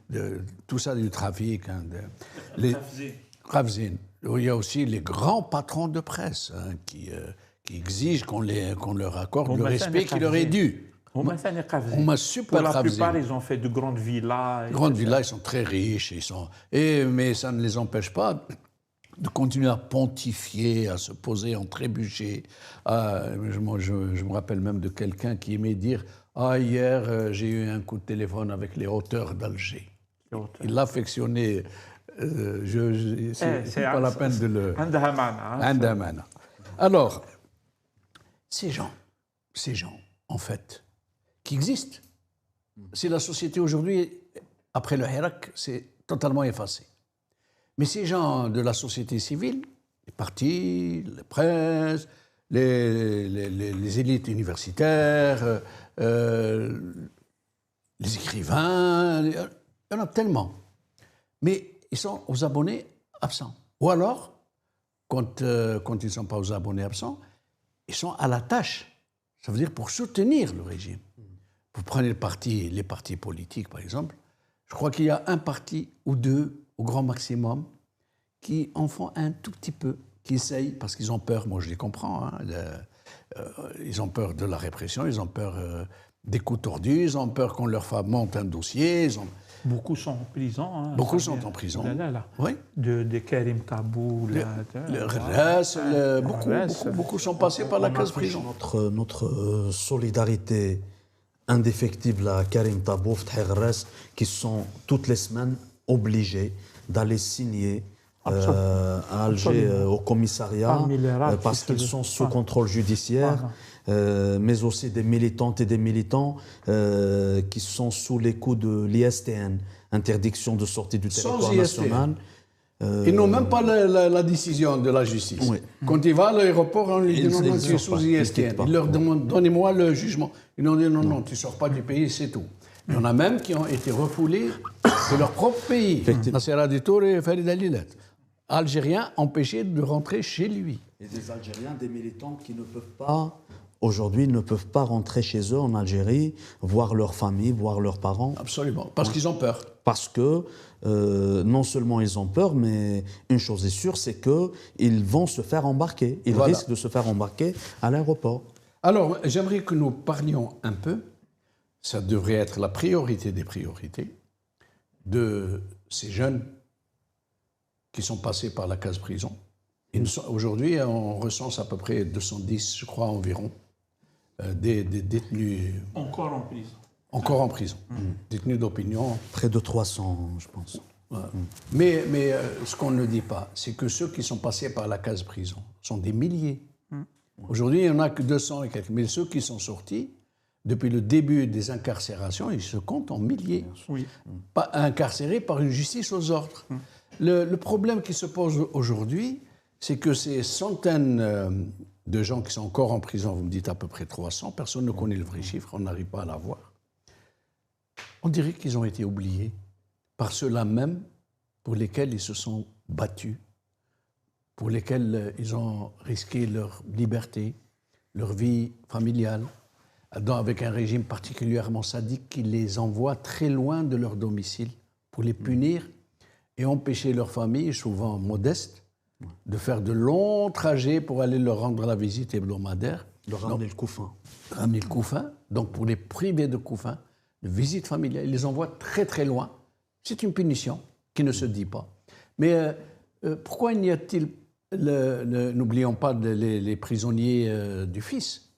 A: de tout ça, du trafic. Hein, Khavzin. Il y a aussi les grands patrons de presse hein, qui exigent qu'on leur accorde le respect qui leur est dû.
B: Pour la plupart, ils ont fait de grandes villas.
A: Grandes villas, ils sont très riches. Mais ça ne les empêche pas de continuer à pontifier, à se poser en trébuchet. Je me rappelle même de quelqu'un qui aimait dire « Ah, hier, j'ai eu un coup de téléphone avec les hauteurs d'Alger. » Il l'affectionnait. C'est pas la peine de le... Andamana. Alors, ces gens, en fait, qui existent. Si la société aujourd'hui, après le Hirak, c'est totalement effacé. Mais ces gens de la société civile, les partis, les presses, les élites universitaires, les écrivains, il y en a tellement. Mais ils sont aux abonnés absents. Ou alors, quand ils ne sont pas aux abonnés absents, ils sont à la tâche. Ça veut dire pour soutenir le régime. Vous prenez les partis politiques, par exemple. Je crois qu'il y a un parti ou deux, au grand maximum, qui en font un tout petit peu, qui essayent, parce qu'ils ont peur, moi je les comprends, hein, ils ont peur de la répression, ils ont peur des coups tordus, ils ont peur qu'on leur monte un dossier.
B: Beaucoup sont en prison. Hein,
A: Beaucoup sont en prison.
B: Là.
A: Oui.
B: De Karim Tabou.
A: Beaucoup sont passés par la case prison.
C: Notre solidarité indéfectible à Karim Tabou, qui sont toutes les semaines obligés d'aller signer à Alger au commissariat parce qu'ils sont sous contrôle judiciaire, mais aussi des militantes et des militants qui sont sous les coups de l'ISTN, interdiction de sortie du territoire national.
A: Ils n'ont même pas la décision de la justice. Oui. Quand ils vont à l'aéroport, on lui dit non, tu es sous ISTN. Ils leur demandent, donnez-moi le jugement. Ils ont dit non, tu ne sors pas du pays, c'est tout. Il y en a même qui ont été refoulés de leur propre pays. Nasser Aditour et Farid Alilet. Algériens empêchés de rentrer chez lui.
C: Et des Algériens, des militants qui ne peuvent pas, aujourd'hui, ne peuvent pas rentrer chez eux en Algérie, voir leur famille, voir leurs parents.
A: Absolument, parce qu'ils ont peur.
C: Parce que non seulement ils ont peur, mais une chose est sûre, c'est qu'ils vont se faire embarquer. Ils risquent de se faire embarquer à l'aéroport.
A: Alors, j'aimerais que nous parlions un peu, ça devrait être la priorité des priorités, de ces jeunes qui sont passés par la case prison. Aujourd'hui, on recense à peu près 210, je crois, environ, des détenus...
B: Encore en prison.
A: Encore en prison. Détenus d'opinion.
C: Près de 300, je pense.
A: Ouais. Mais ce qu'on ne dit pas, c'est que ceux qui sont passés par la case prison sont des milliers. Aujourd'hui, il n'y en a que 200 et quelques. Mais ceux qui sont sortis, depuis le début des incarcérations, ils se comptent en milliers.
B: Oui.
A: Pas incarcérés par une justice aux ordres. Le problème qui se pose aujourd'hui, c'est que ces centaines de gens qui sont encore en prison, vous me dites à peu près 300, personne ne connaît le vrai chiffre, on n'arrive pas à l'avoir. On dirait qu'ils ont été oubliés par ceux-là même pour lesquels ils se sont battus, pour lesquels ils ont risqué leur liberté, leur vie familiale, avec un régime particulièrement sadique qui les envoie très loin de leur domicile pour les punir et empêcher leurs familles, souvent modestes, de faire de longs trajets pour aller leur rendre la visite hebdomadaire.
C: Leur ramener le couffin.
A: Ramener le couffin, donc pour les priver de couffin, de visite familiale, ils les envoient très très loin. C'est une punition qui ne se dit pas. Mais pourquoi n'y a-t-il, n'oublions pas les prisonniers du Fils,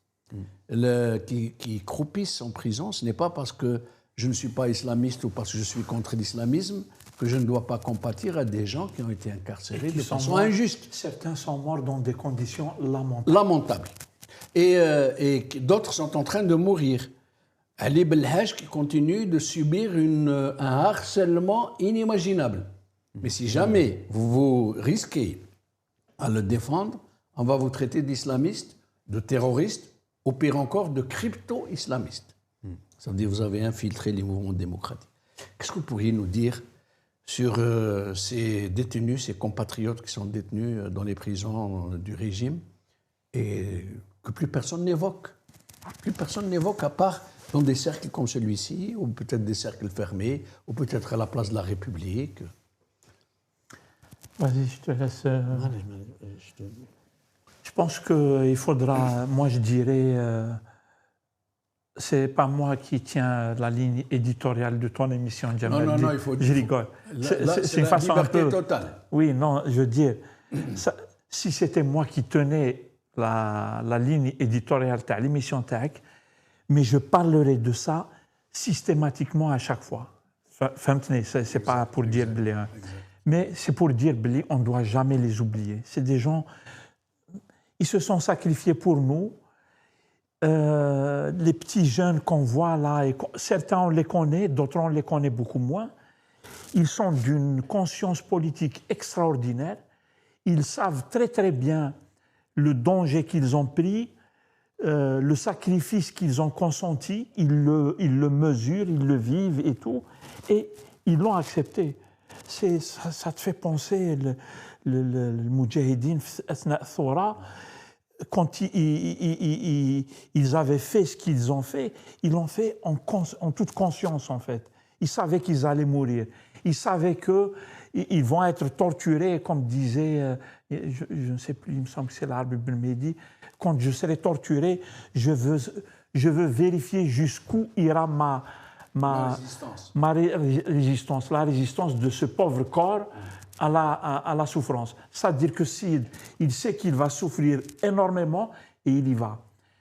A: qui croupissent en prison, ce n'est pas parce que je ne suis pas islamiste ou parce que je suis contre l'islamisme que je ne dois pas compatir à des gens qui ont été incarcérés de façon injuste.
B: Certains sont morts dans des conditions lamentables.
A: Lamentables. Et d'autres sont en train de mourir. Ali Belhaj qui continue de subir un harcèlement inimaginable. Mais si jamais vous risquez à le défendre, on va vous traiter d'islamiste, de terroriste, ou pire encore, de crypto-islamiste. Ça veut dire que vous avez infiltré les mouvements démocratiques. Qu'est-ce que vous pourriez nous dire sur ces détenus, ces compatriotes qui sont détenus dans les prisons du régime et que plus personne n'évoque? Plus personne n'évoque à part dans des cercles comme celui-ci, ou peut-être des cercles fermés, ou peut-être à la place de la République.
B: Vas-y, je te laisse. Je pense qu'il faudra, moi je dirais, c'est pas moi qui tiens la ligne éditoriale de ton émission, Djamal.
A: Non, il faut...
B: Je rigole.
A: C'est une façon liberté un peu totale.
B: Oui, non, je veux dire, si c'était moi qui tenais la ligne éditoriale de l'émission TAC, mais je parlerai de ça systématiquement à chaque fois. C'est pas pour dire blé, hein. Mais c'est pour dire blé, on ne doit jamais les oublier. C'est des gens, ils se sont sacrifiés pour nous. Les petits jeunes qu'on voit là, certains on les connaît, d'autres on les connaît beaucoup moins. Ils sont d'une conscience politique extraordinaire. Ils savent très très bien le danger qu'ils ont pris, le sacrifice qu'ils ont consenti. Ils le mesurent, ils le vivent et tout, et ils l'ont accepté. Ça te fait penser le Moudjahidine Asna Thora. Quand ils avaient fait ce qu'ils ont fait, ils l'ont fait en toute conscience, en fait. Ils savaient qu'ils allaient mourir. Ils savaient qu'ils vont être torturés, comme disait, je ne sais plus, il me semble que c'est l'Arab Ibn Mehdi, quand je serai torturé, je veux vérifier jusqu'où ira résistance, la résistance de ce pauvre corps à la souffrance. C'est-à-dire que s'il il sait qu'il va souffrir énormément et il y va.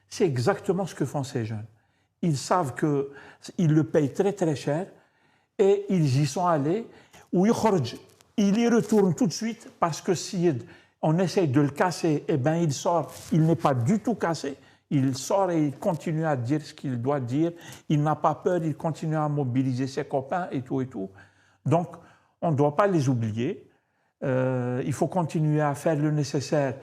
B: C'est exactement ce que font ces jeunes. Ils savent qu'ils le payent très très cher et ils y sont allés. Ou il y retourne tout de suite parce que si on essaye de le casser, eh ben il sort, il n'est pas du tout cassé. Il sort et il continue à dire ce qu'il doit dire. Il n'a pas peur, il continue à mobiliser ses copains et tout et tout. Donc, on ne doit pas les oublier. Il faut continuer à faire le nécessaire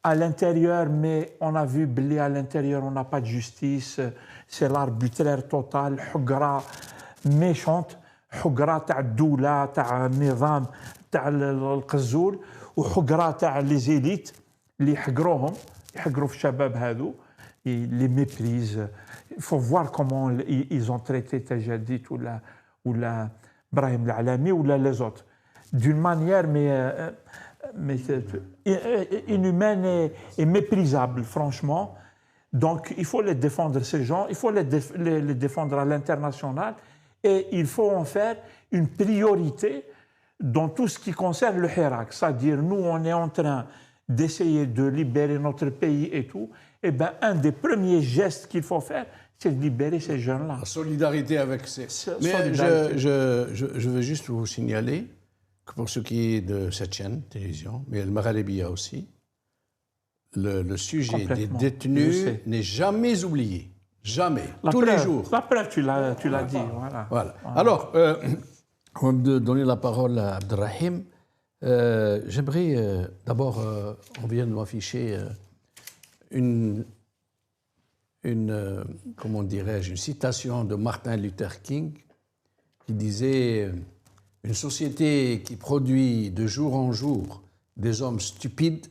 B: à l'intérieur, mais on a vu à l'intérieur, on n'a pas de justice. C'est l'arbitraire total, حقرة méchante, حقرة تاع الدولة تاع النظام تاع القزول وحقرة تاع les élites اللي يحقروهم يحقروا في الشباب هذو les méprisent. Il faut voir comment ils ont traité Tajadid ou la Brahim Al-Alami ou les autres d'une manière mais inhumaine et méprisable, franchement. Donc, il faut les défendre, ces gens, il faut les défendre à l'international et il faut en faire une priorité dans tout ce qui concerne le Hirak. C'est-à-dire, nous, on est en train d'essayer de libérer notre pays et tout. Eh bien, un des premiers gestes qu'il faut faire, c'est de libérer ces jeunes-là.
A: La solidarité avec ces... Mais je veux juste vous signaler que pour ce qui est de cette chaîne télévision, mais le Maghrébia aussi, le sujet des détenus n'est jamais oublié. Jamais. Tous les jours.
B: La preuve, tu l'as dit. Voilà.
A: Alors, avant de donner la parole à Abdelrahim, j'aimerais d'abord, on vient de m'afficher comment dirais-je, une citation de Martin Luther King qui disait « Une société qui produit de jour en jour des hommes stupides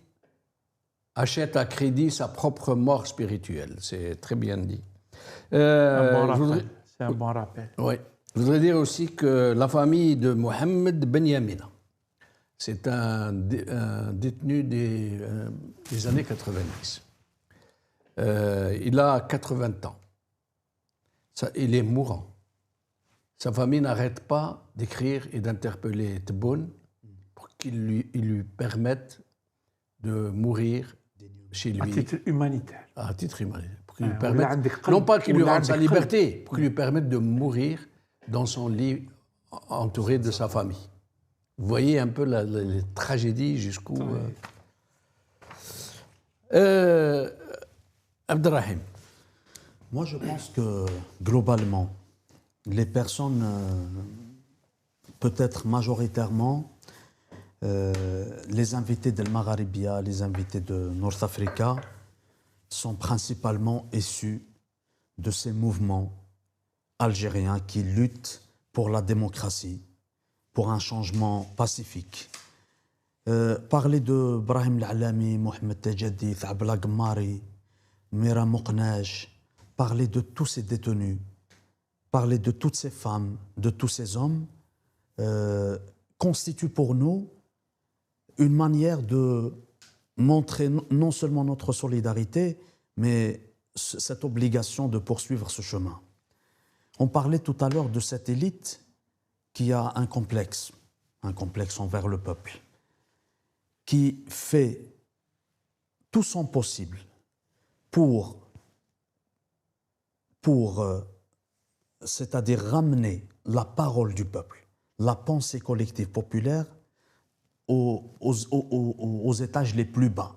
A: achète à crédit sa propre mort spirituelle. » C'est très bien dit.
B: C'est un bon rappel.
A: Oui. Je voudrais dire aussi que la famille de Mohamed Ben Yamina, c'est un détenu des années 90. Il a 80 ans. Il est mourant. Sa famille n'arrête pas d'écrire et d'interpeller Tebboune pour qu'il lui permette de mourir chez lui.
B: À titre humanitaire.
A: À titre humanitaire. Pour qu'il lui permette, non pas qu'il lui rende sa liberté, pour qu'il lui permette de mourir dans son lit entouré de sa famille. Vous voyez un peu les tragédies jusqu'où... Abdelrahim.
C: Moi, je pense que globalement, les personnes, peut-être majoritairement, les invités de Maghrébia, les invités de North Africa, sont principalement issus de ces mouvements algériens qui luttent pour la démocratie, pour un changement pacifique. Parler de Brahim Al-Alami, Mohamed Tajadid, Abla Gmari, Mira Mouknaj, parler de tous ces détenus, parler de toutes ces femmes, de tous ces hommes, constitue pour nous une manière de montrer non seulement notre solidarité, mais cette obligation de poursuivre ce chemin. On parlait tout à l'heure de cette élite qui a un complexe envers le peuple, qui fait tout son possible pour c'est-à-dire ramener la parole du peuple, la pensée collective populaire aux étages les plus bas,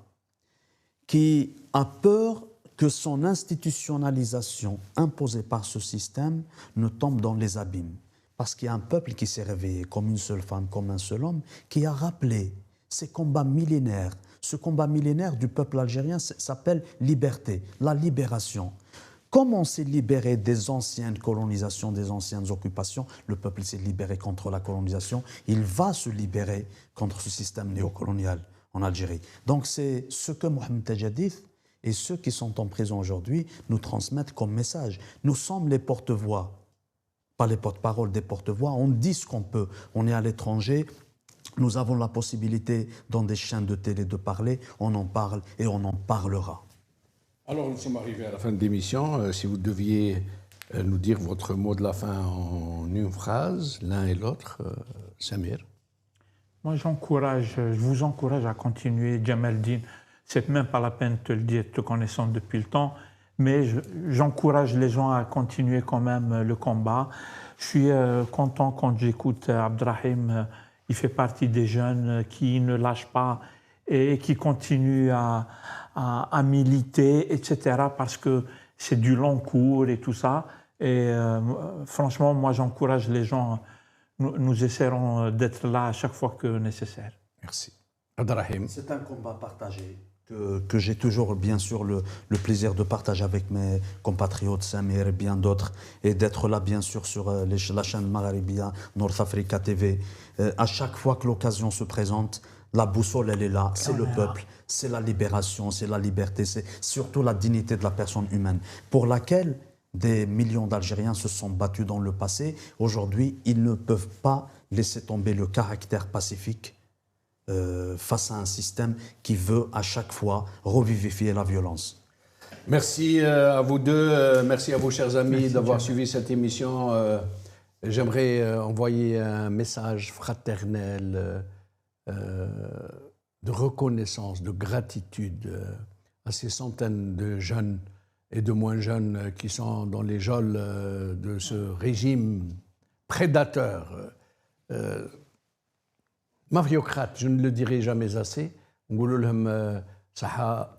C: qui a peur que son institutionnalisation imposée par ce système ne tombe dans les abîmes. Parce qu'il y a un peuple qui s'est réveillé comme une seule femme, comme un seul homme, qui a rappelé ces combats millénaires. Ce combat millénaire du peuple algérien s'appelle liberté, la libération. Comme on s'est libéré des anciennes colonisations, des anciennes occupations, le peuple s'est libéré contre la colonisation, il va se libérer contre ce système néocolonial en Algérie. Donc c'est ce que Mohamed Tajadid et ceux qui sont en prison aujourd'hui nous transmettent comme message. Nous sommes les porte-voix, pas les porte-paroles des porte-voix, on dit ce qu'on peut, on est à l'étranger, nous avons la possibilité dans des chaînes de télé de parler, on en parle et on en parlera.
A: Alors nous sommes arrivés à la fin de l'émission. Si vous deviez nous dire votre mot de la fin en une phrase, l'un et l'autre. Samir.
B: Moi, je vous encourage à continuer, Jamaldine. C'est même pas la peine de te le dire, te connaissant depuis le temps, mais j'encourage les gens à continuer quand même le combat. Je suis content quand j'écoute Abdrahim. Il fait partie des jeunes qui ne lâchent pas et qui continuent à militer, etc. Parce que c'est du long cours et tout ça. Et franchement, moi, j'encourage les gens. Nous essaierons d'être là à chaque fois que nécessaire.
A: Merci. Abdrahim.
C: C'est un combat partagé que j'ai toujours, bien sûr, le plaisir de partager avec mes compatriotes, Samir et bien d'autres, et d'être là, bien sûr, sur la chaîne Maghribia, North Africa TV. À chaque fois que l'occasion se présente, la boussole, elle est là, c'est le peuple, c'est la libération, c'est la liberté, c'est surtout la dignité de la personne humaine, pour laquelle des millions d'Algériens se sont battus dans le passé. Aujourd'hui, ils ne peuvent pas laisser tomber le caractère pacifique face à un système qui veut à chaque fois revivifier la violence.
A: Merci à vous deux, merci à vous chers amis d'avoir suivi cette émission. J'aimerais envoyer un message fraternel de reconnaissance, de gratitude à ces centaines de jeunes et de moins jeunes qui sont dans les geôles de ce régime prédateur, mafiocrate, je ne le dirai jamais assez. نقول لهم صحة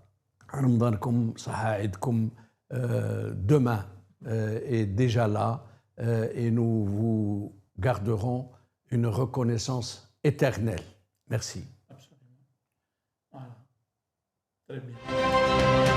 A: رمضانكم صحة عيدكم. Demain est déjà là et nous vous garderons une reconnaissance éternelle. Merci.
B: Absolument. Voilà. Très bien.